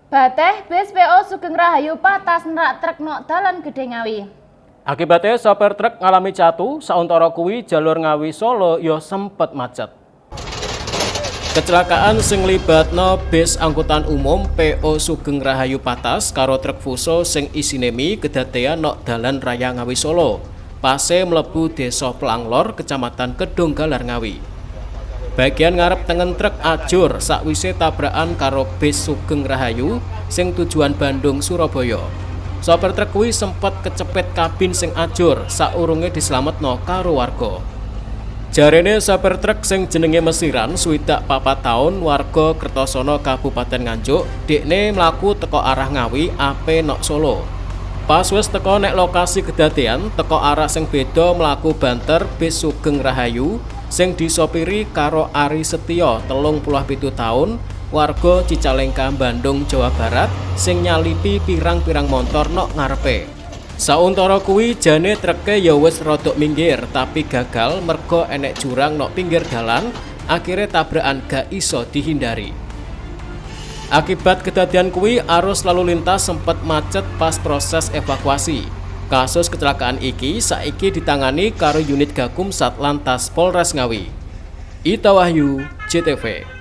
Bateh bis PO Sugeng Rahayu patas nerak truk nok dalan Gedhe Ngawi. Akibatnya sopir truk ngalami catu, sauntara kuwi jalur Ngawi Solo yo sempet macet. Kecelakaan sing libatno bis angkutan umum PO Sugeng Rahayu patas karo truk Fuso sing isine mie kedadean nok dalan raya Ngawi Solo. Pase mlebu Desa Planglor, Kecamatan Kedunggalar Ngawi. Bagian ngarep tengen truk ajur sakwise tabrakan karo bis Sugeng Rahayu sing tujuan Bandung Surabaya. Sopir truk kuwi sempat kecepet kabin sing ajur saurunge dislametno karo warga. Jarene sopir truk sing jenenge Mesiran 64 taun warga Kertosono Kabupaten Nganjuk, dekne mlaku teko arah Ngawi ape nok Solo. Pas wis teko nek lokasi kedadean, teko arah sing beda mlaku banter bis Sugeng Rahayu sing disopiri karo Ari Setyo 37 taun warga Cicalengka Bandung Jawa Barat sing nyalipi pirang-pirang motor nok ngarepe. Sauntara kuwi jane treke ya wis rodok minggir tapi gagal merga enek jurang nok pinggir dalan, akhirnya tabrakan gak iso dihindari. Akibat kejadian kuwi arus lalu lintas sempat macet pas proses evakuasi. Kasus kecelakaan iki saiki ditangani karo unit Gakum Satlantas Polres Ngawi. Ita Wahyu, JTV.